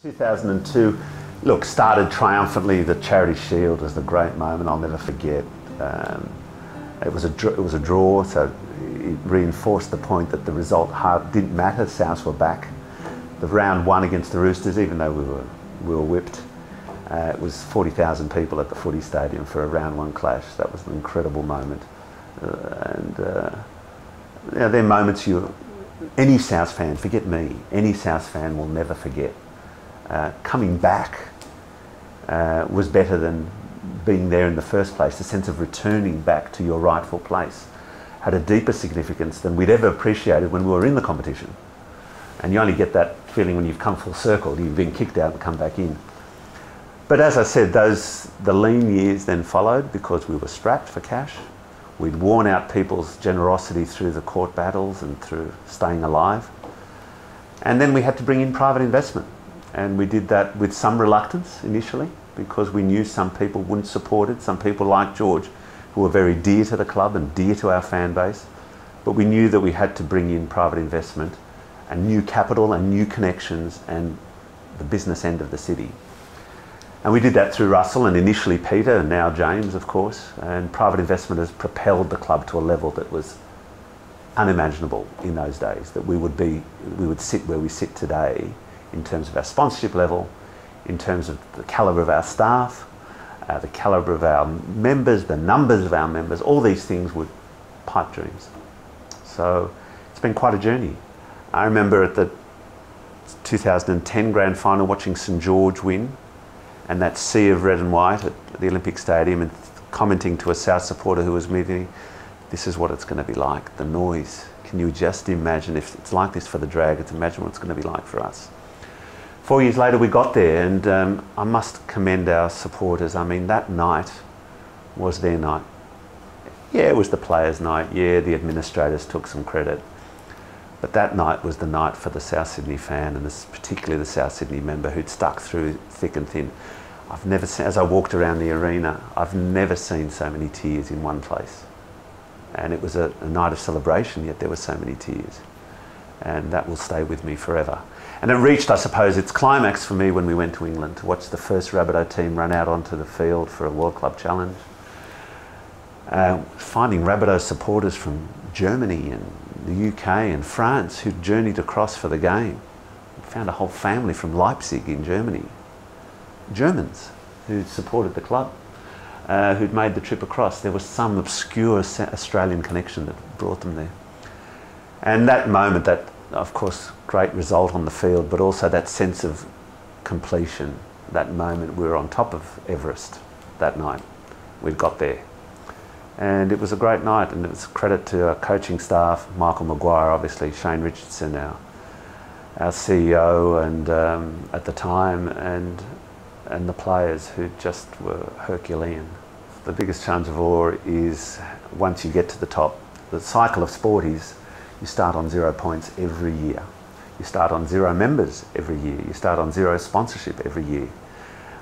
2002, look, started triumphantly. The Charity Shield was a great moment I'll never forget. It was a draw, so it reinforced the point that the result didn't matter. Souths were back. The round one against the Roosters, even though we were whipped, it was 40,000 people at the footy stadium for a round one clash. That was an incredible moment, they're moments any Souths fan, forget me, any Souths fan will never forget. Coming back was better than being there in the first place. The sense of returning back to your rightful place had a deeper significance than we'd ever appreciated when we were in the competition. And you only get that feeling when you've come full circle, you've been kicked out and come back in. But as I said, the lean years then followed because we were strapped for cash. We'd worn out people's generosity through the court battles and through staying alive. And then we had to bring in private investment. And we did that with some reluctance initially because we knew some people wouldn't support it, some people like George who were very dear to the club and dear to our fan base. But we knew that we had to bring in private investment and new capital and new connections and the business end of the city. And we did that through Russell and initially Peter and now James, of course. And private investment has propelled the club to a level that was unimaginable in those days, that we would sit where we sit today in terms of our sponsorship level, in terms of the calibre of our staff, the calibre of our members, the numbers of our members. All these things were pipe dreams. So it's been quite a journey. I remember at the 2010 grand final watching St George win and that sea of red and white at the Olympic Stadium and commenting to a South supporter who was meeting, this is what it's going to be like, the noise. Can you just imagine if it's like this for the Dragons, imagine what it's going to be like for us. 4 years later we got there and I must commend our supporters. I mean, that night was their night. Yeah, it was the players' night. Yeah, the administrators took some credit. But that night was the night for the South Sydney fan and particularly the South Sydney member who'd stuck through thick and thin. I've never seen, as I walked around the arena, I've never seen so many tears in one place. And it was a night of celebration, yet there were so many tears. And that will stay with me forever. And it reached, I suppose, its climax for me when we went to England to watch the first Rabbitoh team run out onto the field for a World Club Challenge. Finding Rabbitoh supporters from Germany and the UK and France who'd journeyed across for the game. We found a whole family from Leipzig in Germany. Germans who'd supported the club, who'd made the trip across. There was some obscure Australian connection that brought them there. And that moment, that, of course, great result on the field, but also that sense of completion, that moment we were on top of Everest that night. We'd got there. And it was a great night, and it was a credit to our coaching staff, Michael Maguire, obviously, Shane Richardson, our CEO and at the time, and the players who just were Herculean. The biggest challenge of all is once you get to the top, the cycle of sport is you start on 0 points every year. You start on 0 members every year. You start on 0 sponsorship every year.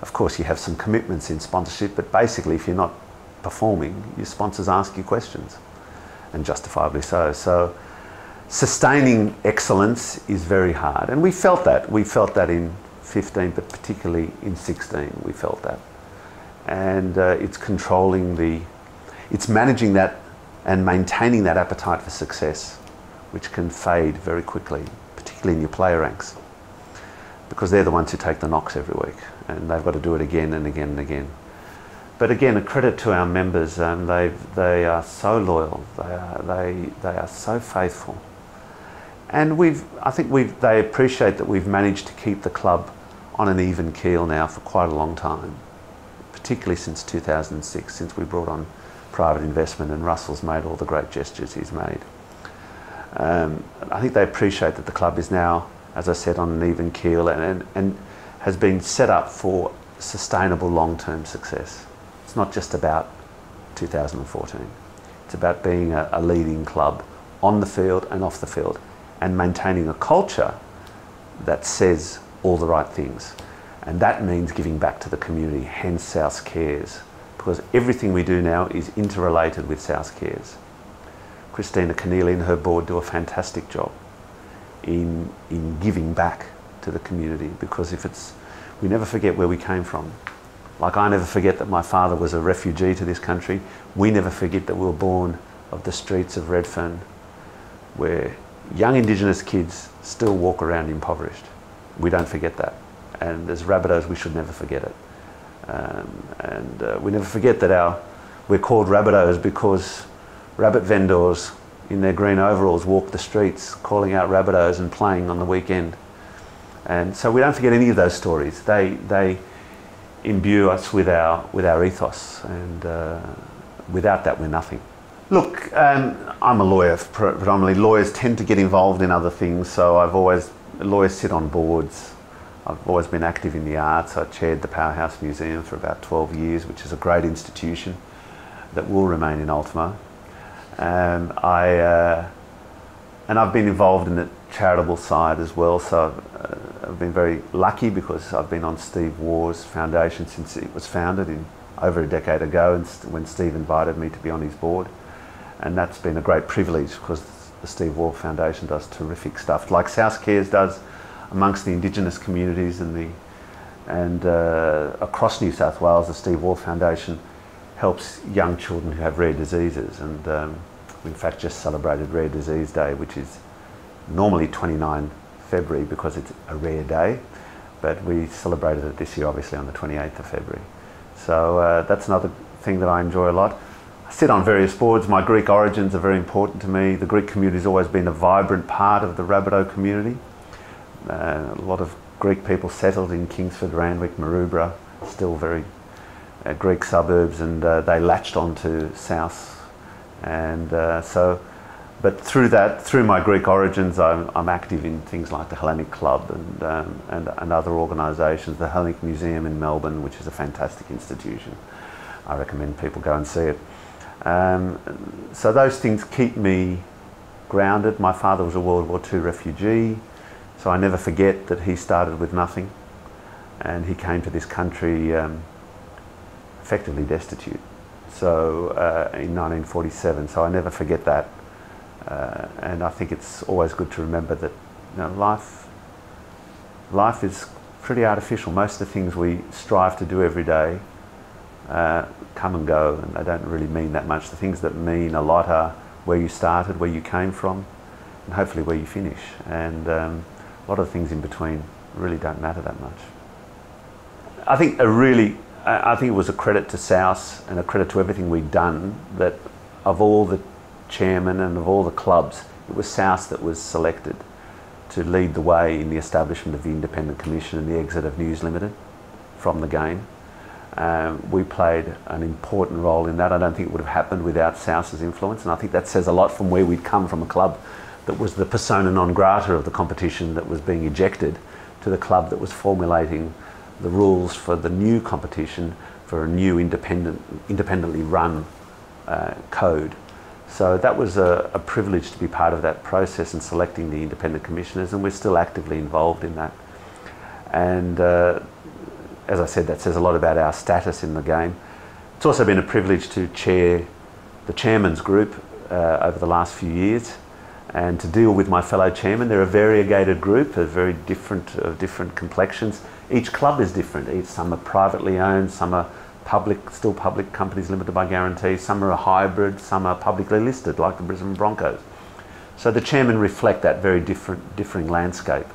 Of course, you have some commitments in sponsorship, but basically if you're not performing, your sponsors ask you questions, and justifiably so. So sustaining excellence is very hard, and we felt that. We felt that in 15, but particularly in 16, we felt that. And it's it's managing that and maintaining that appetite for success, which can fade very quickly, particularly in your player ranks, because they're the ones who take the knocks every week, and they've got to do it again and again and again. But again, a credit to our members. They are so loyal. They are so faithful, and I think they appreciate that we've managed to keep the club on an even keel now for quite a long time, particularly since 2006, since we brought on private investment and Russell's made all the great gestures he's made. I think they appreciate that the club is now, as I said, on an even keel and has been set up for sustainable long-term success. It's not just about 2014. It's about being a leading club on the field and off the field and maintaining a culture that says all the right things. And that means giving back to the community, hence South Cares, because everything we do now is interrelated with South Cares. Christina Keneally and her board do a fantastic job in giving back to the community, because we never forget where we came from. Like, I never forget that my father was a refugee to this country. We never forget that we were born of the streets of Redfern, where young Indigenous kids still walk around impoverished. We don't forget that. And as Rabbitohs, we should never forget it. We never forget that we're called Rabbitohs because rabbit vendors in their green overalls walk the streets calling out Rabbitohs and playing on the weekend. And so we don't forget any of those stories. They imbue us with our ethos, and without that we're nothing. Look, I'm a lawyer predominantly. Lawyers tend to get involved in other things, so lawyers sit on boards. I've always been active in the arts. I chaired the Powerhouse Museum for about 12 years, which is a great institution that will remain in Ultimo. And I've been involved in the charitable side as well, so I've been very lucky because I've been on Steve Waugh's foundation since it was founded over a decade ago, and when Steve invited me to be on his board. And that's been a great privilege because the Steve Waugh Foundation does terrific stuff, like South Cares does amongst the Indigenous communities and across New South Wales. The Steve Waugh Foundation helps young children who have rare diseases, and we in fact just celebrated Rare Disease Day, which is normally 29 February because it's a rare day, but we celebrated it this year obviously on the 28th of February. So that's another thing that I enjoy a lot. I sit on various boards. My Greek origins are very important to me. The Greek community has always been a vibrant part of the Rabbitoh community. A lot of Greek people settled in Kingsford, Randwick, Maroubra, still very Greek suburbs, and they latched onto South. And but through my Greek origins, I'm active in things like the Hellenic Club and other organisations, the Hellenic Museum in Melbourne, which is a fantastic institution. I recommend people go and see it. So those things keep me grounded. My father was a World War II refugee, so I never forget that he started with nothing, and he came to this country effectively destitute. So in 1947, so I never forget that. And I think it's always good to remember that life is pretty artificial. Most of the things we strive to do every day come and go, and they don't really mean that much. The things that mean a lot are where you started, where you came from, and hopefully where you finish. And a lot of things in between really don't matter that much. I think it was a credit to South and a credit to everything we'd done that of all the chairmen and of all the clubs, it was South that was selected to lead the way in the establishment of the Independent Commission and the exit of News Limited from the game. We played an important role in that. I don't think it would have happened without South's influence, and I think that says a lot from where we'd come from, a club that was the persona non grata of the competition that was being ejected, to the club that was formulating the rules for the new competition, for a new independently run code. So that was a privilege to be part of that process in selecting the independent commissioners, and we're still actively involved in that. And as I said, that says a lot about our status in the game. It's also been a privilege to chair the chairman's group over the last few years, and to deal with my fellow chairmen. They're a variegated group, of very different complexions. Each club is different. Some are privately owned, some are still public companies limited by guarantee, some are a hybrid, some are publicly listed, like the Brisbane Broncos. So the chairmen reflect that very differing landscape.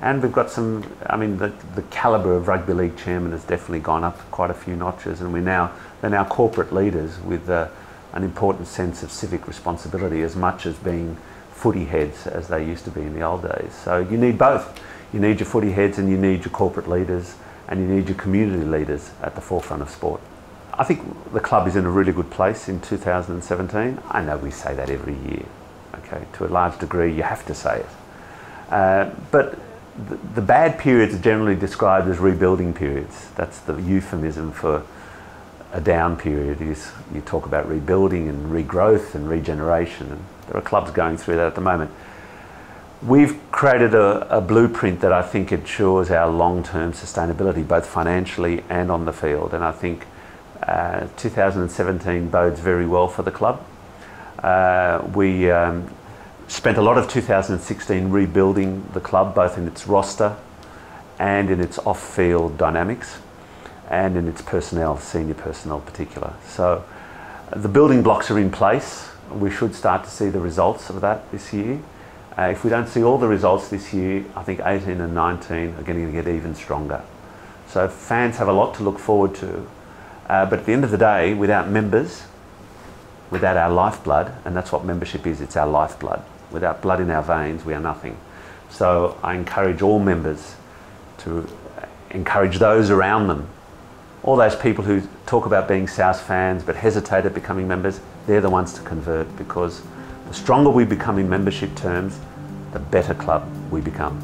And we've got the calibre of rugby league chairman has definitely gone up quite a few notches, and they're now corporate leaders with an important sense of civic responsibility, as much as being footy heads as they used to be in the old days. So you need both. You need your footy heads and you need your corporate leaders, and you need your community leaders at the forefront of sport. I think the club is in a really good place in 2017. I know we say that every year, okay? To a large degree, you have to say it. But the bad periods are generally described as rebuilding periods. That's the euphemism for a down period. You talk about rebuilding and regrowth and regeneration, and there are clubs going through that at the moment. We've created a blueprint that I think ensures our long-term sustainability, both financially and on the field, and I think 2017 bodes very well for the club. We spent a lot of 2016 rebuilding the club, both in its roster and in its off-field dynamics, and in its personnel, senior personnel in particular. So the building blocks are in place. We should start to see the results of that this year. If we don't see all the results this year, I think 18 and 19 are going to get even stronger. So fans have a lot to look forward to. But at the end of the day, without members, without our lifeblood, and that's what membership is, it's our lifeblood. Without blood in our veins, we are nothing. So I encourage all members to encourage those around them. All those people who talk about being South fans but hesitate at becoming members, they're the ones to convert, because the stronger we become in membership terms, the better club we become.